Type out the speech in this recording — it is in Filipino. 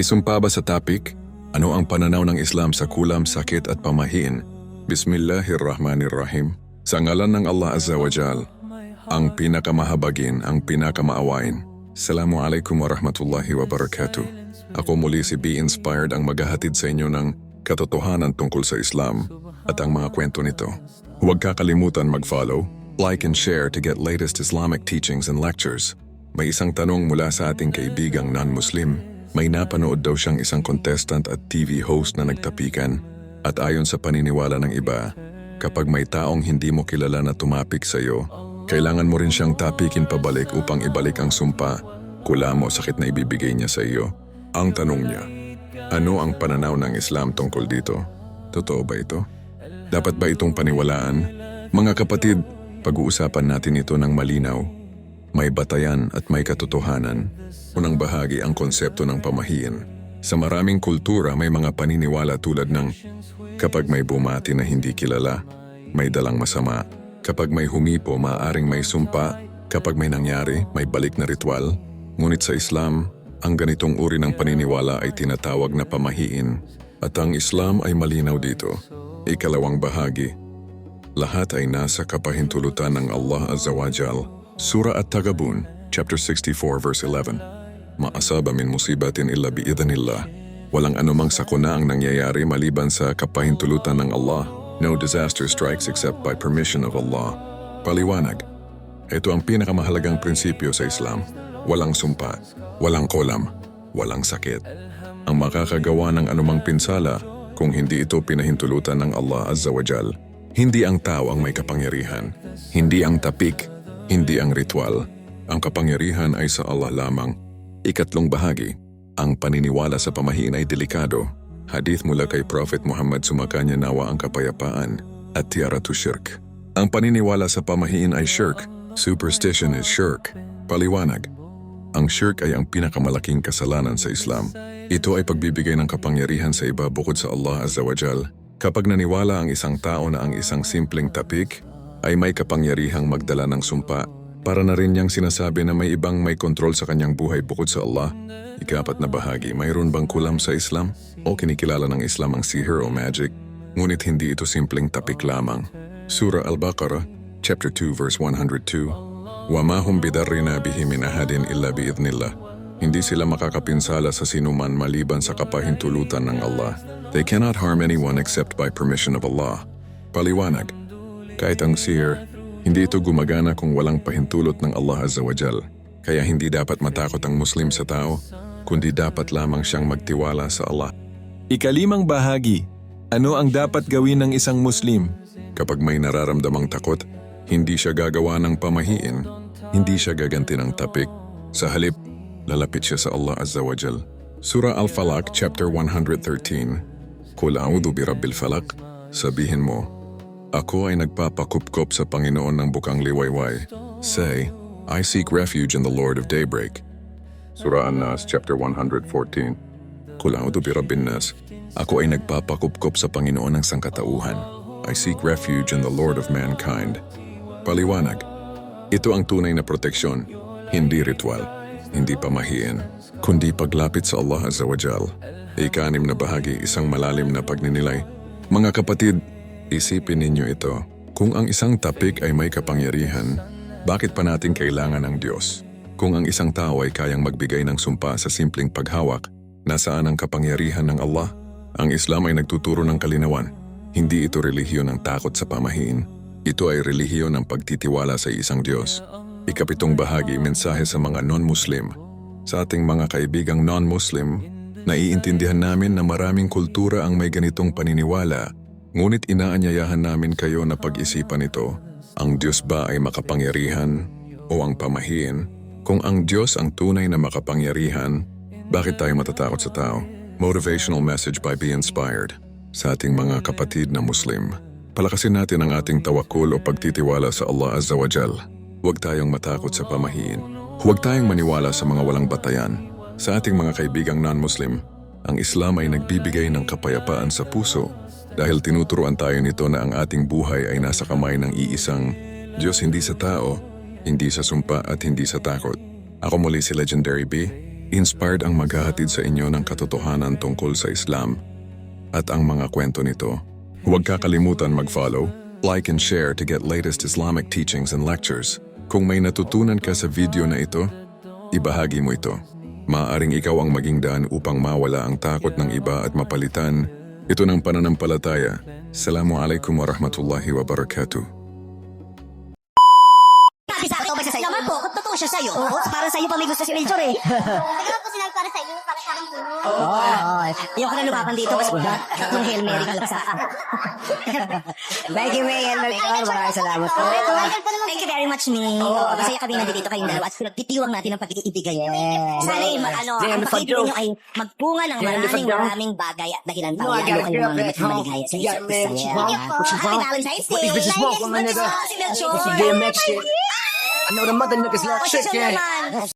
May sumpa ba sa topic? Ano ang pananaw ng Islam sa kulam, sakit at pamahiin? Bismillahirrahmanirrahim. Sa ngalan ng Allah Azza wa Jal, ang pinakamahabagin, ang pinakamaawain. Assalamualaikum warahmatullahi wabarakatuh. Ako muli si Be Inspired ang maghahatid sa inyo ng katotohanan tungkol sa Islam at ang mga kwento nito. Huwag kakalimutan mag-follow, like and share to get latest Islamic teachings and lectures. May isang tanong mula sa ating kaibigang non-Muslim. May napanood daw siyang isang contestant at TV host na nagtapikan at ayon sa paniniwala ng iba, kapag may taong hindi mo kilala na tumapik sa iyo, kailangan mo rin siyang tapikin pabalik upang ibalik ang sumpa, kulam o sakit na ibibigay niya sa iyo. Ang tanong niya, ano ang pananaw ng Islam tungkol dito? Totoo ba ito? Dapat ba itong paniwalaan? Mga kapatid, pag-uusapan natin ito ng malinaw. May batayan at may katotohanan. Unang bahagi ang konsepto ng pamahiin. Sa maraming kultura may mga paniniwala tulad ng kapag may bumati na hindi kilala, may dalang masama. Kapag may humipo, maaaring may sumpa. Kapag may nangyari, may balik na ritual. Ngunit sa Islam, ang ganitong uri ng paniniwala ay tinatawag na pamahiin. At ang Islam ay malinaw dito. Ikalawang bahagi. Lahat ay nasa kapahintulutan ng Allah Azza wa Jal. Surah At-Tagabun, chapter 64, verse 11. Maasaba min musibatin illa biidhnillah. Walang anumang sakuna ang nangyayari maliban sa kapahintulutan ng Allah. No disaster strikes except by permission of Allah. Paliwanag. Ito ang pinakamahalagang prinsipyo sa Islam. Walang sumpa, walang kolam, walang sakit. Ang makakagawa ng anumang pinsala kung hindi ito pinahintulutan ng Allah Azza wa Jal. Hindi ang tao ang may kapangyarihan. Hindi ang tapik. Hindi ang ritual. Ang kapangyarihan ay sa Allah lamang. Ikatlong bahagi, ang paniniwala sa pamahiin ay delikado. Hadith mula kay Prophet Muhammad sumakanya nawa ang kapayapaan at tiaratu shirk. Ang paniniwala sa pamahiin ay shirk. Superstition is shirk. Paliwanag. Ang shirk ay ang pinakamalaking kasalanan sa Islam. Ito ay pagbibigay ng kapangyarihan sa iba bukod sa Allah Azza wa Jal. Kapag naniwala ang isang tao na ang isang simpleng tapik ay may kapangyarihang magdala ng sumpa, para na rin niyang sinasabi na may ibang may kontrol sa kanyang buhay bukod sa Allah. Ikapat na bahagi, mayroon bang kulam sa Islam? O kinikilala ng Islam ang sihir o magic? Ngunit hindi ito simpleng tapik lamang. Surah Al-Baqarah, chapter 2, verse 102. وَمَا هُمْ بِضَرِّنَا بِهِ مِنْ أَحَدٍ إِلَّا بِإِذْنِ اللَّهِ. Hindi sila makakapinsala sa sinuman maliban sa kapahintulutan ng Allah. They cannot harm anyone except by permission of Allah. Paliwanag. Kahit ang sihir, hindi ito gumagana kung walang pahintulot ng Allah Azza wa Jal. Kaya hindi dapat matakot ang Muslim sa tao, kundi dapat lamang siyang magtiwala sa Allah. Ikalimang bahagi, ano ang dapat gawin ng isang Muslim? Kapag may nararamdamang takot, hindi siya gagawa ng pamahiin, hindi siya gaganti ng tapik. Sa halip, lalapit siya sa Allah Azza wa Jal. Surah Al-Falaq, chapter 113. Qul a'udhu bi Rabbil Falaq. Sabihin mo, ako ay nagpapakupkop sa Panginoon ng bukang liwayway. Say, I seek refuge in the Lord of Daybreak. Surah An-Nas, chapter 114. Qul a'udhu bi Rabbin Nas. Ako ay nagpapakupkop sa Panginoon ng sangkatauhan. I seek refuge in the Lord of Mankind. Paliwanag. Ito ang tunay na proteksyon, hindi ritual, hindi pamahiin, kundi paglapit sa Allah Azza wa Jal. Ika-6 na bahagi, isang malalim na pagninilay. Mga kapatid, isipin ninyo ito. Kung ang isang tapik ay may kapangyarihan, bakit pa natin kailangan ng Diyos? Kung ang isang tao ay kayang magbigay ng sumpa sa simpleng paghawak, nasaan ang kapangyarihan ng Allah? Ang Islam ay nagtuturo ng kalinawan. Hindi ito relihiyon ng takot sa pamahiin. Ito ay relihiyon ng pagtitiwala sa isang Diyos. Ika-7 bahagi, mensahe sa mga non-Muslim. Sa ating mga kaibigang non-Muslim, naiintindihan namin na maraming kultura ang may ganitong paniniwala. Ngunit inaanyayahan namin kayo na pag-isipan ito. Ang Diyos ba ay makapangyarihan o ang pamahiin? Kung ang Diyos ang tunay na makapangyarihan, bakit tayo matatakot sa tao? Motivational message by Be Inspired. Sa ating mga kapatid na Muslim, palakasin natin ang ating tawakul o pagtitiwala sa Allah Azza wa Jal. Huwag tayong matakot sa pamahiin. Huwag tayong maniwala sa mga walang batayan. Sa ating mga kaibigang non-Muslim, ang Islam ay nagbibigay ng kapayapaan sa puso dahil tinuturuan tayo nito na ang ating buhay ay nasa kamay ng iisang Diyos, hindi sa tao, hindi sa sumpa at hindi sa takot. Ako muli si Legendary B. Inspired ang maghahatid sa inyo ng katotohanan tungkol sa Islam at ang mga kwento nito. Huwag kakalimutan mag-follow, like and share to get latest Islamic teachings and lectures. Kung may natutunan ka sa video na ito, ibahagi mo ito. Maaaring ikaw ang maging daan upang mawala ang takot ng iba at mapalitan ito ng pananampalataya. Assalamualaikum warahmatullahi wabarakatuh. Sabi sa akin, sa sa'yo. Naman po, kung totoo siya sa'yo. Oo, para sa'yo pa may gusto si Rachel eh. Nagkaroon ko sinabi para sa inyo, para sa akin puno. Oo. Ayoko na lumaban dito kasi tatlong Hail Mary kalagsakan. Thank you, May. Maraming salamat po. Thank you very much, Mi. Oo, masaya kami nandito kayong dalawa at pinagtitiwang natin ang pag-iibigay. Sana ay ang pag-ibig ninyo ay magpunga ng maraming bagay at dahilan pa lalo kayong mga maligaya sa isa't isa. Happy Valentine's Day! Si Melchor! I know the mother niggas love O, siya chicken. naman.